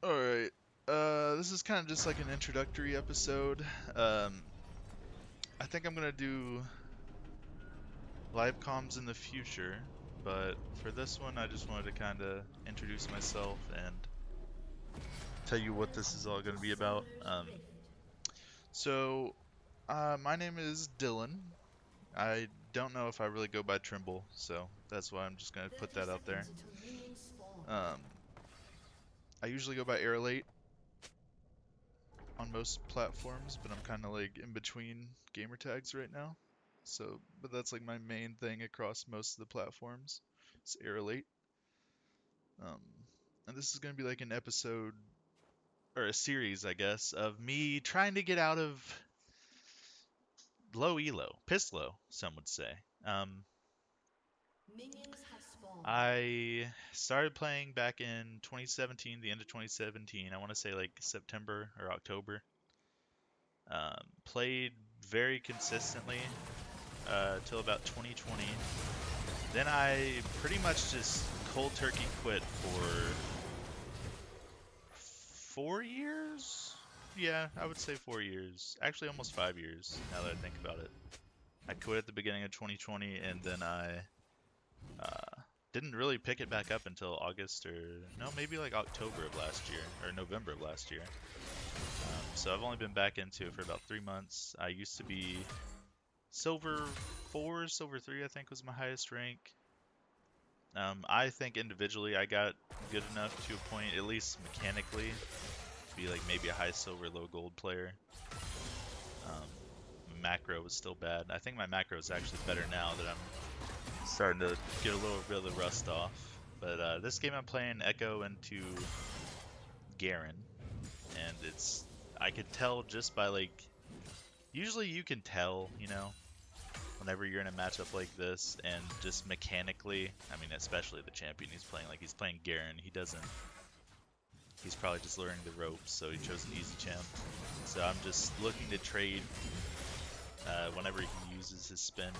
Alright, this is kind of just like an introductory episode. I think I'm gonna do live comms in the future, but for this one I just wanted to kind of introduce myself and tell you what this is all gonna be about. My name is Dylan. I don't know if I really go by Trimble, so that's why I'm just gonna put 30 that out there. seconds until minions spawn. Um, I usually go by Airlate on most platforms, but I'm kind of like in between gamer tags right now. So, but that's like my main thing across most of the platforms. It's Airlate. Um, and this is gonna be like an episode or a series, I guess, of me trying to get out of low elo, Pisslo, some would say. Um, Minions have spawned. I started playing back in 2017, the end of 2017. I want to say like September or October. Played very consistently till about 2020. Then I pretty much just cold turkey quit for 4 years. Yeah, I would say 4 years. Actually, almost 5 years now that I think about it. I quit at the beginning of 2020, and then I didn't really pick it back up until August or no, maybe like October of last year or November of last year. So I've only been back into it for about 3 months. I used to be Silver 4, Silver 3, I think was my highest rank. I think individually I got good enough to a point, at least mechanically, to be like maybe a high silver, low gold player. Macro was still bad. I think my macro is actually better now that I'm starting to get a little bit of the rust off. But this game I'm playing Echo into Garen, and I could tell just by like, usually you can tell, whenever you're in a matchup like this, and just mechanically, I mean, especially the champion he's playing Garen, he's probably just learning the ropes, so he chose an easy champ. So I'm just looking to trade whenever he uses his spin,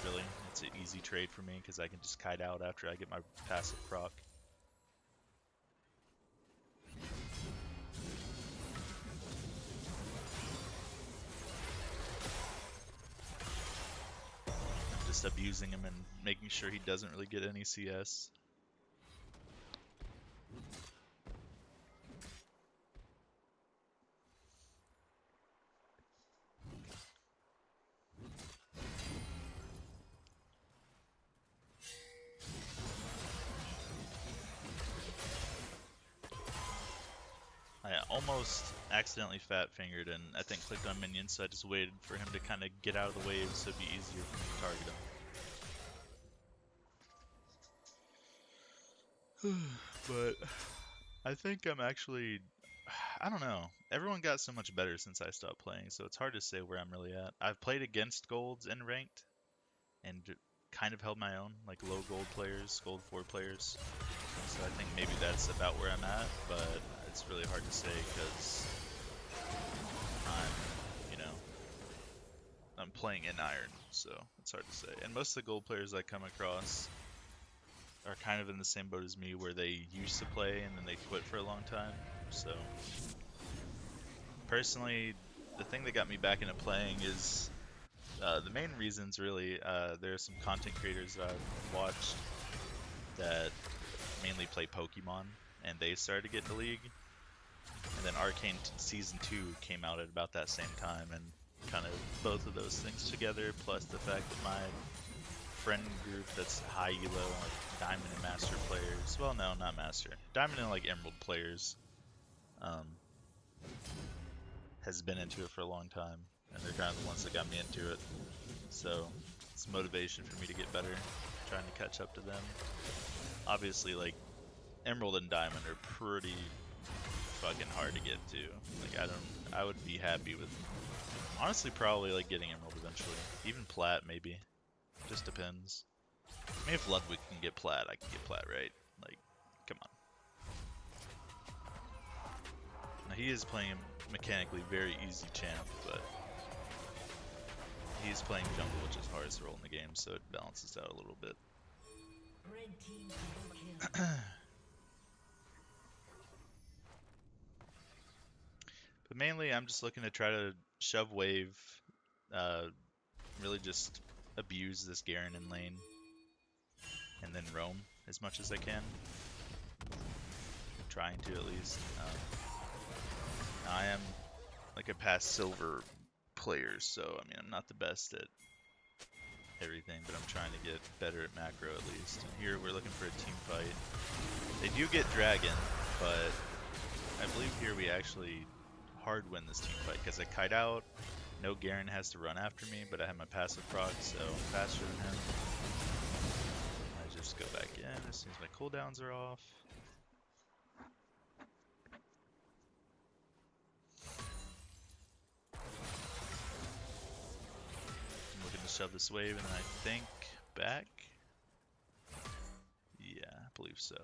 really. It's an easy trade for me, because I can just kite out after I get my passive proc. Just abusing him and making sure he doesn't really get any CS. I almost accidentally fat fingered and I think clicked on minions, so I just waited for him to kind of get out of the wave so it'd be easier for me to target him. But I think I'm actually, I don't know. Everyone got so much better since I stopped playing, so it's hard to say where I'm really at. I've played against golds in ranked and kind of held my own, like low gold players, gold 4 players. So I think maybe that's about where I'm at, but it's really hard to say because I'm, I'm playing in iron, so it's hard to say. And most of the gold players I come across are kind of in the same boat as me, where they used to play and then they quit for a long time. So personally, the thing that got me back into playing is the main reasons really. There are some content creators that I've watched that mainly play Pokemon, and they started to get into League. And then Arcane Season 2 came out at about that same time, and kind of both of those things together, plus the fact that my friend group that's high elo, like Diamond and Master players, well, no, not Master, Diamond and like Emerald players, um, has been into it for a long time, and they're kind of the ones that got me into it. So it's motivation for me to get better, trying to catch up to them. Obviously, like Emerald and Diamond are pretty fucking hard to get to. Like I would be happy with, honestly, probably like getting Emerald eventually. Even Plat maybe. Just depends. I mean, if Ludwig can get Plat, I can get Plat, right? Like, come on. Now he is playing a mechanically very easy champ, but he's playing jungle, which is hardest role in the game, so it balances out a little bit. Red team double kill. But mainly, I'm just looking to try to shove wave, uh, really just abuse this Garen in lane, and then roam as much as I can. Trying to at least. I am like a past silver player, so I mean I'm not the best at everything, but I'm trying to get better at macro at least. And here we're looking for a team fight. They do get dragon, but I believe here we actually hard win this team fight because I kite out. No Garen has to run after me, but I have my passive proc, so I'm faster than him. I just go back in as soon as my cooldowns are off. I'm looking to shove this wave, and then I think back. Yeah, I believe so.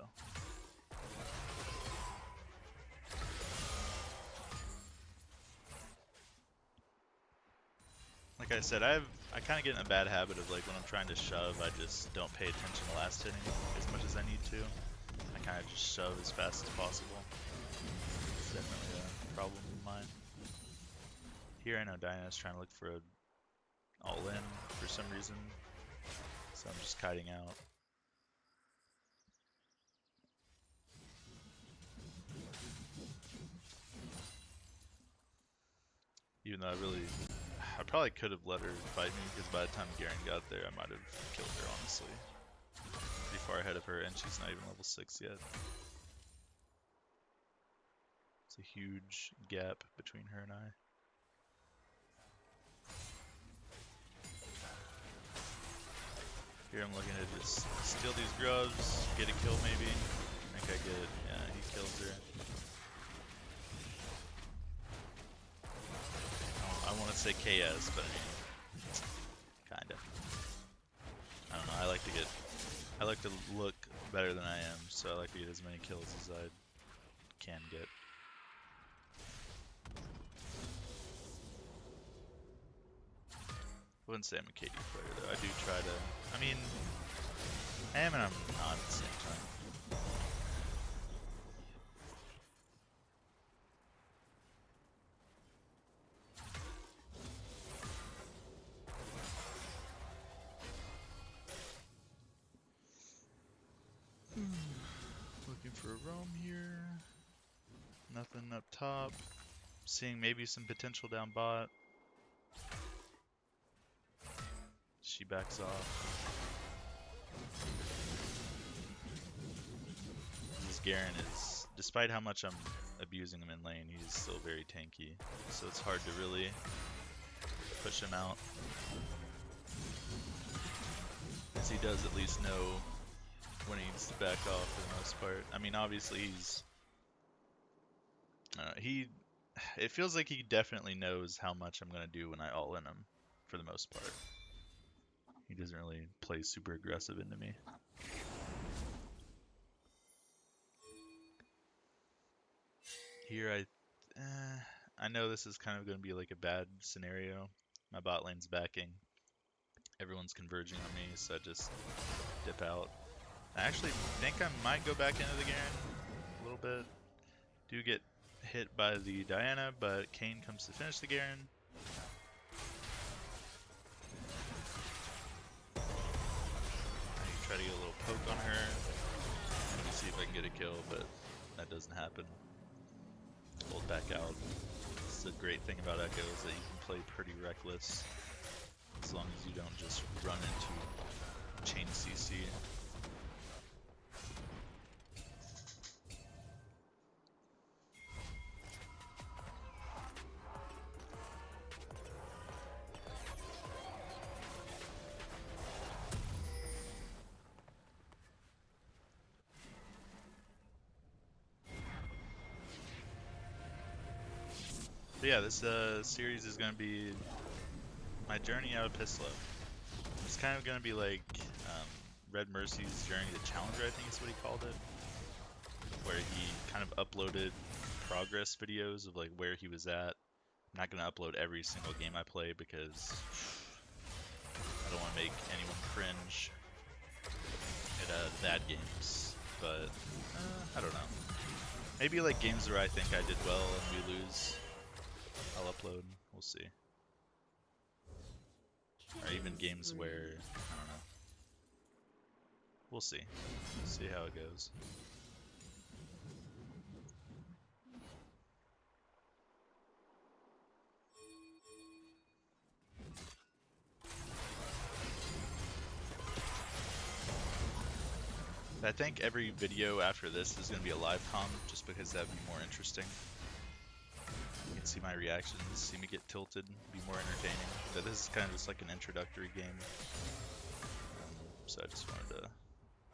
Like I said, I kind of get in a bad habit of like when I'm trying to shove, I just don't pay attention to last hitting as much as I need to. I kind of just shove as fast as possible. It's definitely a problem of mine. Here I know Diana's trying to look for a all-in for some reason, so I'm just kiting out. Even though I probably could have let her fight me, because by the time Garen got there, I might have killed her, honestly. Pretty far ahead of her, and she's not even level 6 yet. It's a huge gap between her and I. Here I'm looking to just steal these grubs, get a kill maybe. I think I get it. Yeah, he kills her. I want to say KS, but I mean, kinda. I don't know. I like to look better than I am, so I like to get as many kills as I can get. I wouldn't say I'm a KD player though. I do try to. I mean, I am and I'm not at the same time. Looking for a roam here. Nothing up top. Seeing maybe some potential down bot. She backs off. This Garen is, despite how much I'm abusing him in lane, he's still very tanky. So it's hard to really push him out. Because he does at least know when he needs to back off for the most part. I mean, obviously he's... it feels like he definitely knows how much I'm going to do when I all-in him, for the most part. He doesn't really play super aggressive into me. Here I know this is kind of going to be like a bad scenario. My bot lane's backing. Everyone's converging on me, so I just dip out. I actually think I might go back into the Garen a little bit. Do get hit by the Diana, but Kayn comes to finish the Garen. I try to get a little poke on her. Let me see if I can get a kill, but that doesn't happen. Hold back out. This is a great thing about Echo, is that you can play pretty reckless as long as you don't just run into chain CC. But yeah, this series is going to be my journey out of Pisslo. It's kind of going to be like Red Mercy's Journey to Challenger, I think is what he called it. Where he kind of uploaded progress videos of like where he was at. I'm not going to upload every single game I play because I don't want to make anyone cringe. at bad games, but I don't know. Maybe like games where I think I did well and we lose, I'll upload. We'll see. Or even games where, I don't know. We'll see. See how it goes. I think every video after this is going to be a live comm, just because that'd be more interesting. You can see my reactions, see me get tilted, be more entertaining. But this is kind of just like an introductory game. So I just wanted to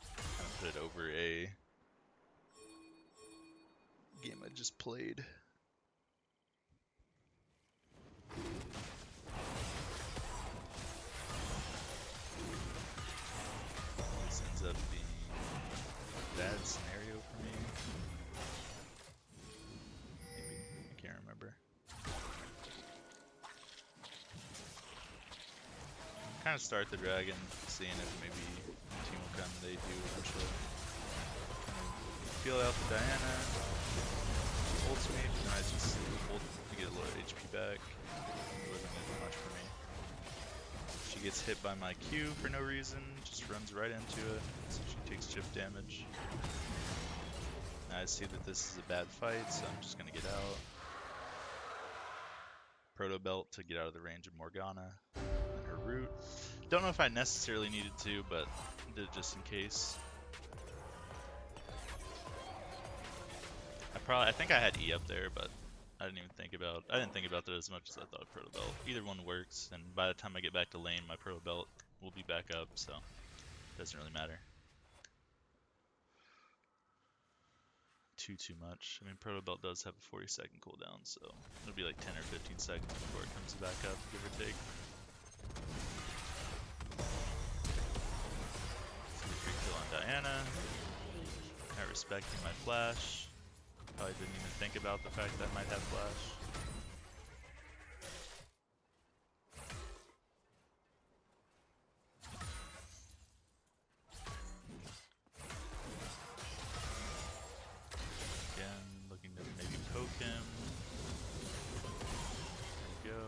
kind of put it over a game I just played. This ends up being a bad scenario for me. Maybe, I can't remember. Kind of start the dragon, seeing if maybe team will come. They do eventually. Peel out the Diana. Ults me, and I just ult to get a little HP back. It wasn't gonna do much for me. She gets hit by my Q for no reason, just runs right into it, so she takes chip damage. Now I see that this is a bad fight, so I'm just gonna get out. Proto Belt to get out of the range of Morgana and her root. Don't know if I necessarily needed to, but did it just in case. I think I had E up there, but I didn't think about that as much as I thought Proto Belt. Either one works, and by the time I get back to lane, my Proto Belt will be back up, so it doesn't really matter too much. I mean, Proto Belt does have a 40-second cooldown, so it'll be like 10 or 15 seconds before it comes back up, give or take. So we free kill on Diana. Not respecting my flash. Probably didn't even think about the fact that I might have flash. Again, looking to maybe poke him. There we go.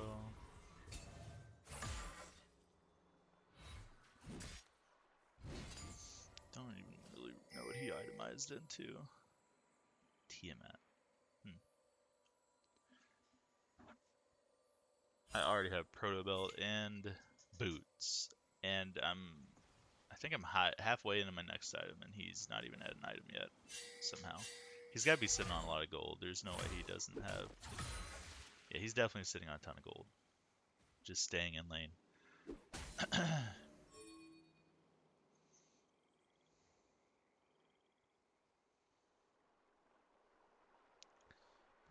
Don't even really know what he itemized into. Tiamat. I already have Proto Belt and boots, and I think I'm halfway into my next item, and he's not even had an item yet. Somehow, he's got to be sitting on a lot of gold. There's no way he doesn't have. Yeah, he's definitely sitting on a ton of gold. Just staying in lane.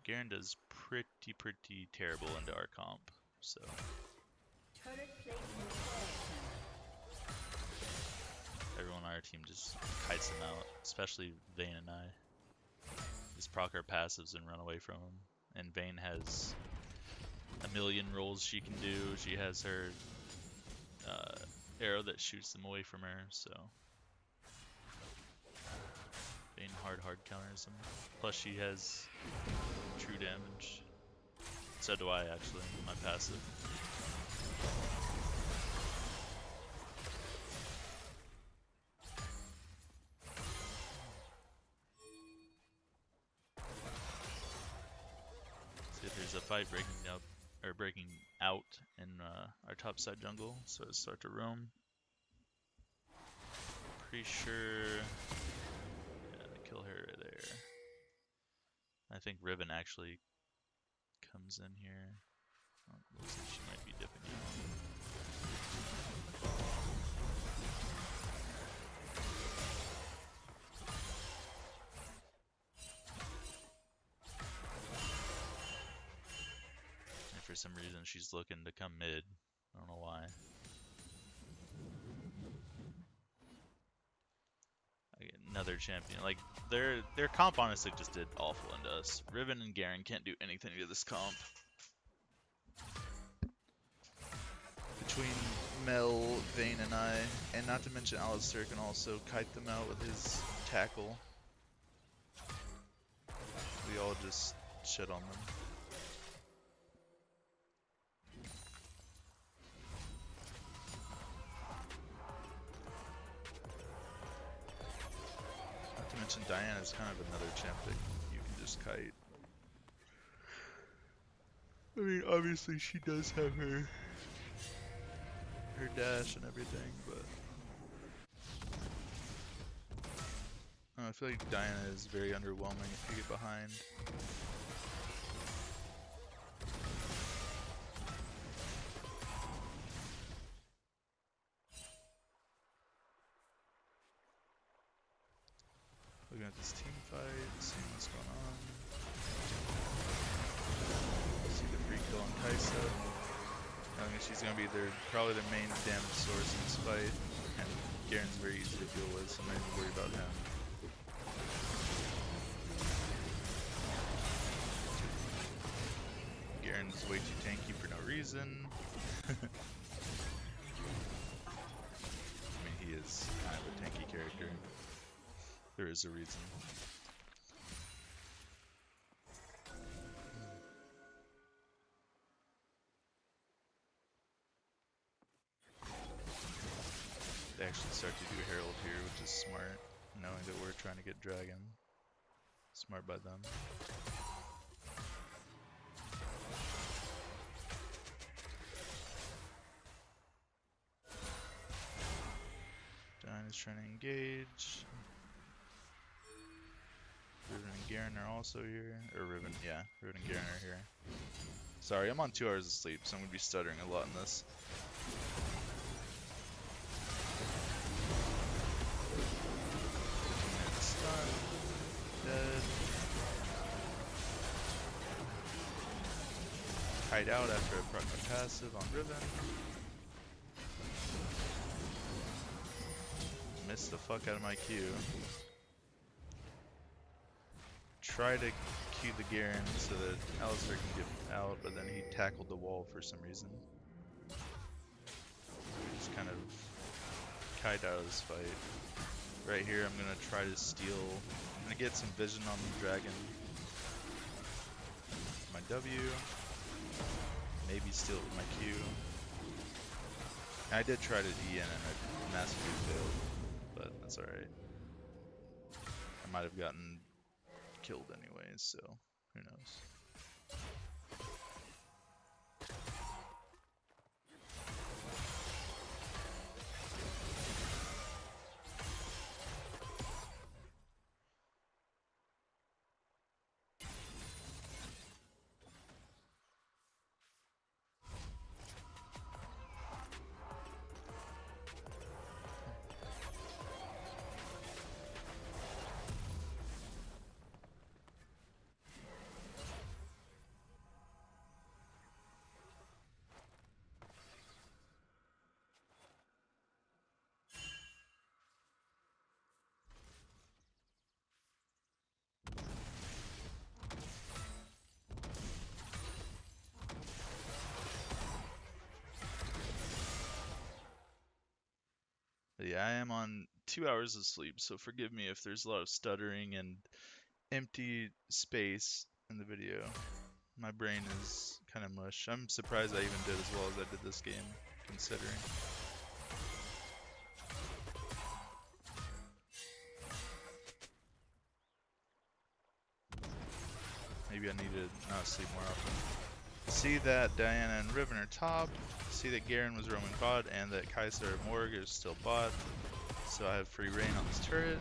Garen does pretty terrible into our comp, so. Everyone on our team just kites him out, especially Vayne and I. Just proc our passives and run away from him. And Vayne has a million rolls she can do. She has her arrow that shoots them away from her, so. Vayne hard counters him. Plus she has true damage. So do I actually, my passive. See if there's a fight breaking out in our top side jungle, so I start to roam. Pretty sure, yeah, kill her there. I think Riven actually comes in here. Oh, looks like she might be dipping out. And for some reason she's looking to come mid. I don't know why. Another champion. Like, their comp honestly just did awful into us. Riven and Garen can't do anything to this comp. Between Mel, Vayne, and I, and not to mention Alistair can also kite them out with his tackle. We all just shit on them. Not to mention Diana is kind of another champ that you can just kite. I mean, obviously she does have her dash and everything, but I feel like Diana is very underwhelming if you get behind. Looking at this team fight, seeing what's going on. See the free kill on Kaisa. I mean, she's gonna be probably their main damage source in this fight, and Garen's very easy to deal with, so I'm not even worried about him. Garen's way too tanky for no reason. I mean, he is kind of a tanky character. There is a reason. They actually start to do Herald here, which is smart, knowing that we're trying to get Dragon. Smart by them. Diana's trying to engage. Riven and Garen are also here. Or Riven, yeah. Riven and Garen are here. Sorry, I'm on 2 hours of sleep, so I'm going to be stuttering a lot in this. Stun. Dead. Hide out after I proc my passive on Riven. Missed the fuck out of my Q. Try to Q the Garen so that Alistair can get out, but then he tackled the wall for some reason. Just kind of kite out of this fight. Right here, I'm gonna try to steal. I'm gonna get some vision on the dragon. My W. Maybe steal it with my Q. I did try to E in and I massively failed, but that's alright. I might have gotten killed anyways, so who knows. But yeah, I am on 2 hours of sleep, so forgive me if there's a lot of stuttering and empty space in the video. My brain is kind of mush. I'm surprised I even did as well as I did this game, considering. Maybe I need to not sleep more often. See that Diana and Riven are top. See that Garen was roaming bot and that Kaisa or Morg is still bot. So I have free reign on this turret.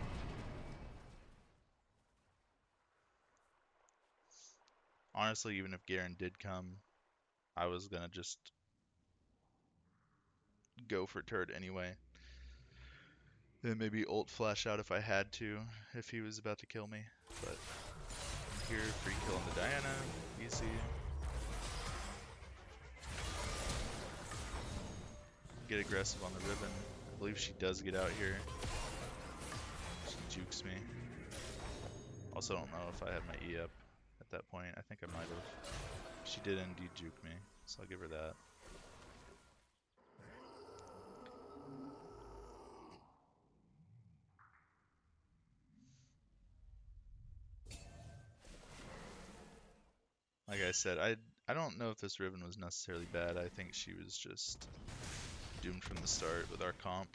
Honestly, even if Garen did come, I was gonna just go for turret anyway. Then maybe ult flash out if I had to, if he was about to kill me. But I'm here, free kill on the Diana, easy. Get aggressive on the Riven. I believe she does get out here. She jukes me. Also don't know if I had my E up at that point. I think I might have. She did indeed juke me, so I'll give her that. said, I don't know if this Riven was necessarily bad. I think she was just doomed from the start with our comp.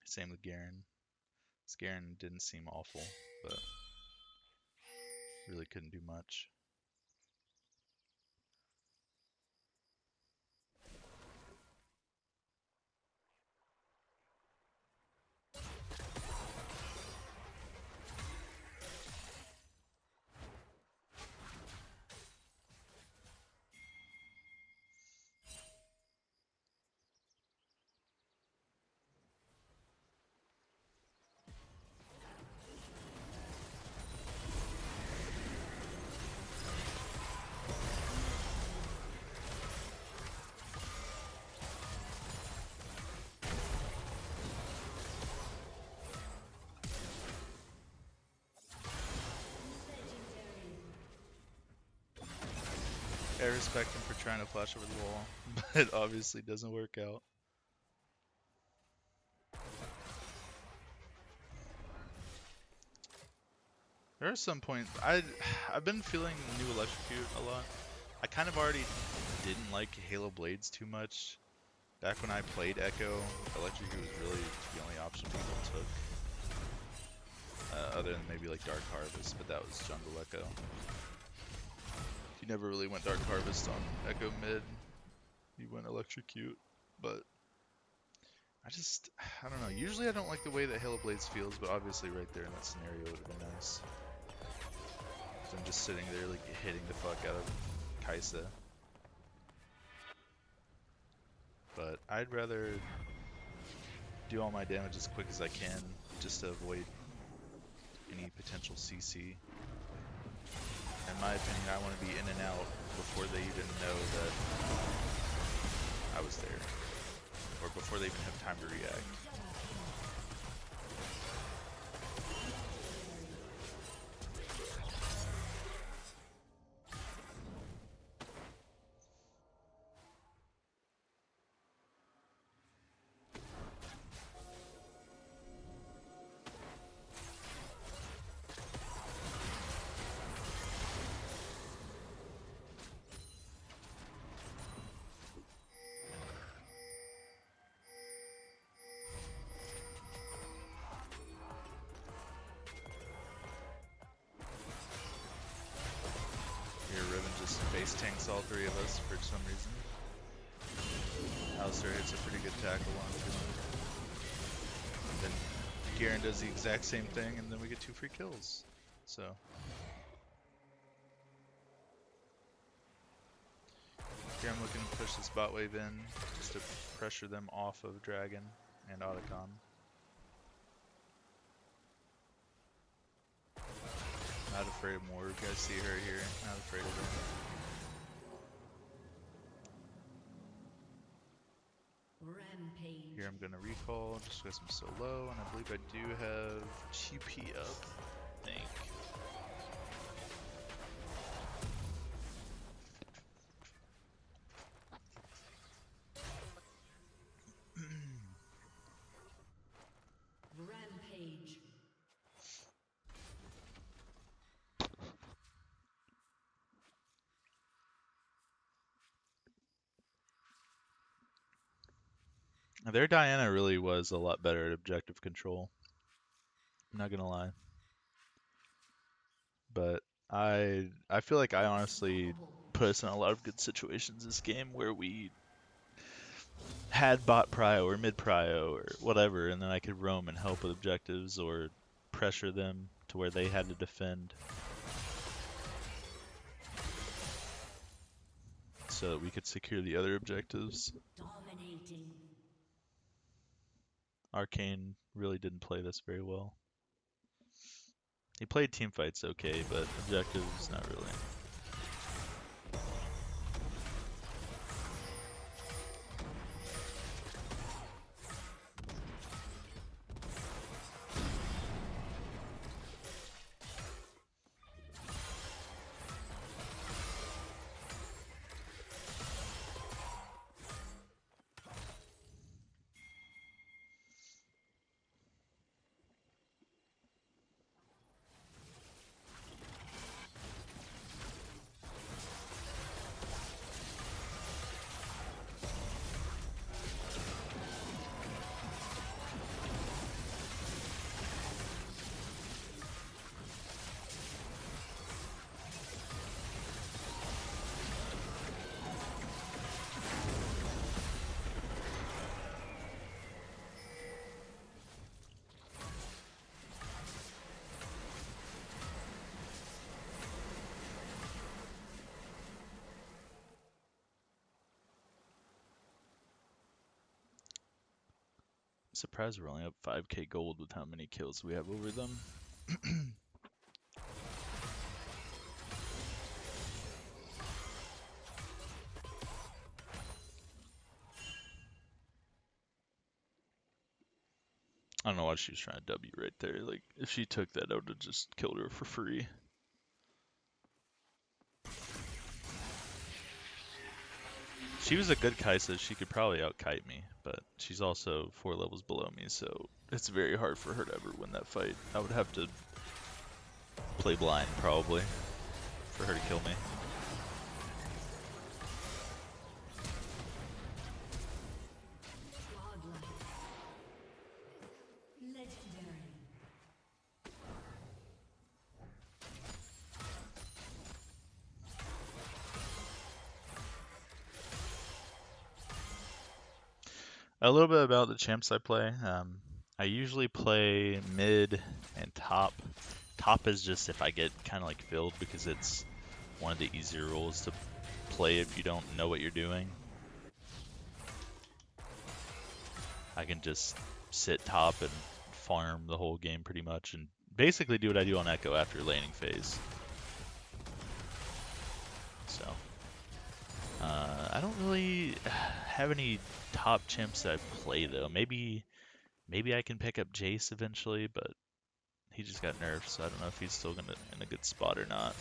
Same with Garen. Garen didn't seem awful, but really couldn't do much. I respect him for trying to flash over the wall, but it obviously doesn't work out. There are some points I've been feeling new Electrocute a lot. I kind of already didn't like Halo Blades too much. Back when I played Echo, Electrocute was really the only option people took. Other than maybe like Dark Harvest, but that was Jungle Echo. You never really went Dark Harvest on Echo mid. You went Electrocute, but I don't know. Usually I don't like the way that Halo Blades feels, but obviously right there in that scenario would have been nice. So I'm just sitting there like hitting the fuck out of Kaisa. But I'd rather do all my damage as quick as I can just to avoid any potential CC. In my opinion, I want to be in and out before they even know that I was there. Or before they even have time to react. Base tanks all three of us for some reason. Alistair hits a pretty good tackle on him. And then Garen does the exact same thing, and then we get 2 free kills. So here I'm looking to push this bot wave in just to pressure them off of Dragon and Otacon. Not afraid of more. You guys see her here. Not afraid of her. Rampage. Here I'm gonna recall just because I'm so low, and I believe I do have GP up. I think. Rampage. Their Diana really was a lot better at objective control. I'm not gonna lie. But I feel like I honestly put us in a lot of good situations this game where we had bot prio or mid prio or whatever, and then I could roam and help with objectives or pressure them to where they had to defend. So that we could secure the other objectives. Dominating. Arcane really didn't play this very well. He played team fights okay, but objectives not really. Surprised we're only up 5k gold with how many kills we have over them. I don't know why she was trying to W right there. Like, if she took that, I would have just killed her for free. She was a good Kaisa. She could probably out-kite me, but she's also 4 levels below me, so it's very hard for her to ever win that fight. I would have to play blind, probably, for her to kill me. Godlike. Legendary. A little bit about the champs I play. I usually play mid and top. Top is just if I get kind of like filled because it's one of the easier roles to play if you don't know what you're doing. I can just sit top and farm the whole game pretty much and basically do what I do on Echo after laning phase. So, I don't really have any top champs that I play though. Maybe I can pick up Jace eventually, but he just got nerfed, so I don't know if he's still gonna in a good spot or not.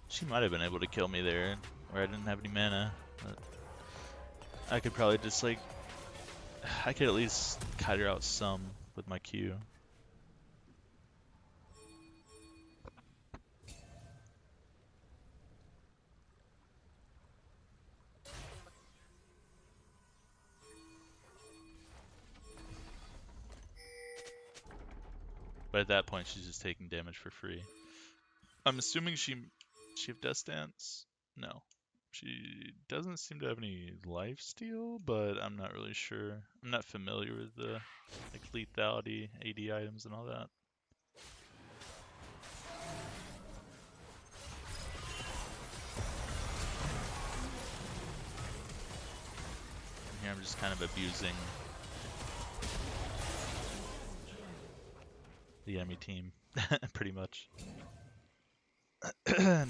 She might have been able to kill me there, where I didn't have any mana. But I could probably just like, I could at least kite her out some with my Q. But at that point, she's just taking damage for free. I'm assuming she have Death Stance? No. She doesn't seem to have any lifesteal, but I'm not really sure. I'm not familiar with the like lethality, AD items, and all that. And here I'm just kind of abusing the enemy team, pretty much.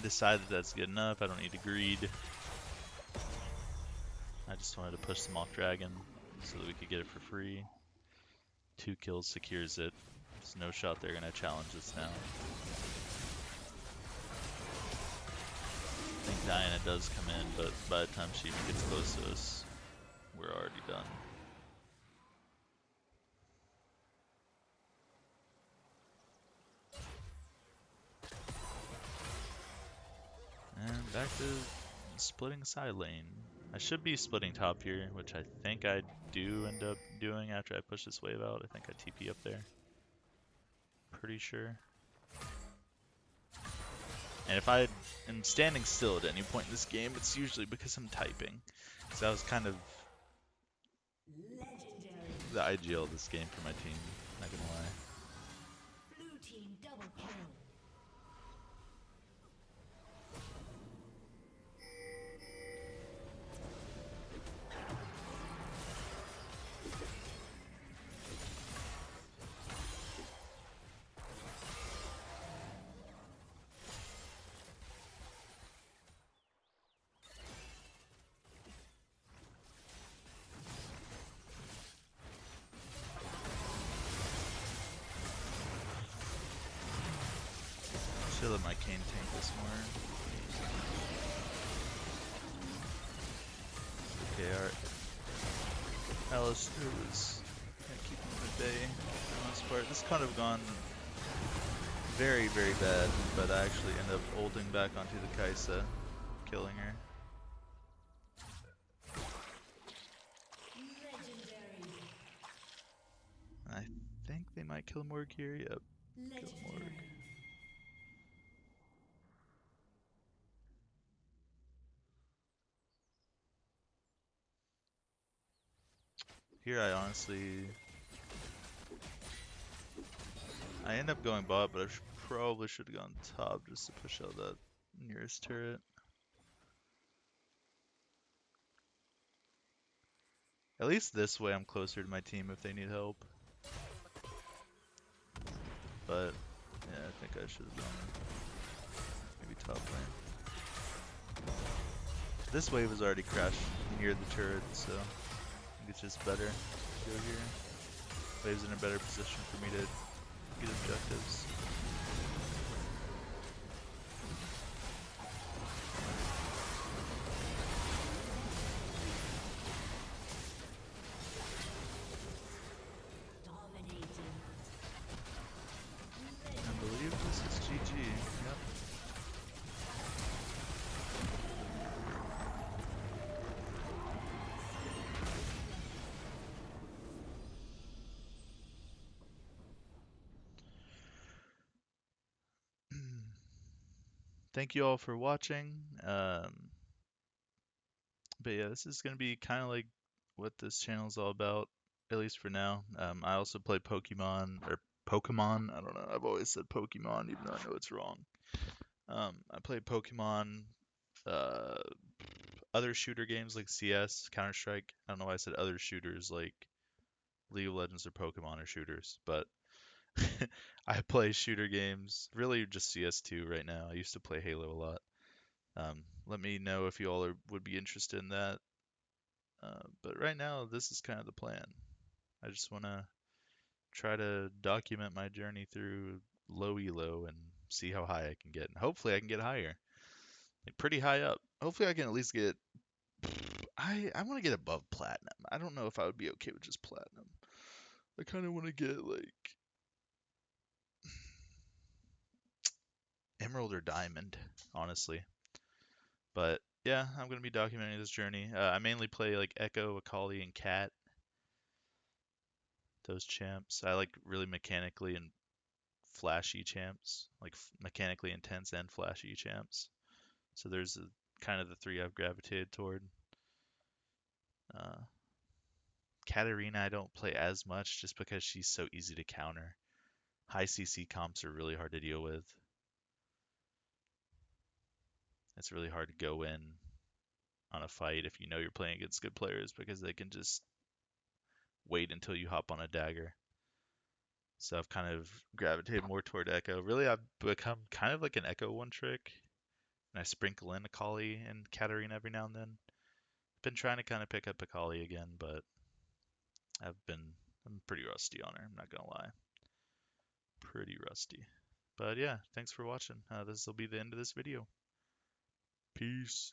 Decide that that's good enough. I don't need to greed. I just wanted to push them off dragon so that we could get it for free. 2 kills secures it. There's no shot they're gonna challenge us now. I think Diana does come in, but by the time she even gets close to us, we're already done. And back to splitting side lane. I should be splitting top here, which I think I do end up doing after I push this wave out. I think I TP up there. Pretty sure. And if I am standing still at any point in this game, it's usually because I'm typing. Because that was kind of Legendary. the ideal of this game for my team, not gonna lie. Blue team double kill. Should let my cane tank this more. Okay, our Alistair was keeping him at bay for the most part. This could have gone very, very bad, but I actually end up ulting back onto the Kaisa, killing her. Legendary. I think they might kill Morg here. Yep, kill Morg. Legendary. Here I honestly, I end up going bot, but I probably should have gone top just to push out that nearest turret. At least this way I'm closer to my team if they need help. But yeah, I think I should have gone maybe top lane. This wave has already crashed near the turret, so I think it's just better to go here. Wave's in a better position for me to get objectives. Dominating. I believe this is GG. Yep. Thank you all for watching. But yeah, this is gonna be kind of like what this channel is all about, at least for now. I also play Pokemon or Pokemon. I don't know. I've always said Pokemon, even though I know it's wrong. I play Pokemon, uh, other shooter games like CS, Counter Strike. I don't know why I said other shooters like League of Legends or Pokemon or shooters, but I play shooter games. Really, just CS2 right now. I used to play Halo a lot. Let me know if you all would be interested in that. But right now, this is kind of the plan. I just want to try to document my journey through low elo and see how high I can get. And hopefully I can get higher. Like pretty high up. Hopefully I can at least get I want to get above platinum. I don't know if I would be okay with just platinum. I kind of want to get like emerald or diamond, honestly. But yeah, I'm going to be documenting this journey. I mainly play like Echo, Akali, and Cat. Those champs. I like really mechanically and flashy champs, like mechanically intense and flashy champs. So there's kind of the three I've gravitated toward. Uh, Katarina I don't play as much just because she's so easy to counter. High CC comps are really hard to deal with. It's really hard to go in on a fight if you know you're playing against good players because they can just wait until you hop on a dagger. So I've kind of gravitated more toward Echo. Really, I've become kind of like an Echo one trick, and I sprinkle in Akali and Katarina every now and then. Been trying to kind of pick up Akali again, but I'm pretty rusty on her. I'm not gonna lie, pretty rusty. But yeah, thanks for watching. This will be the end of this video. Peace.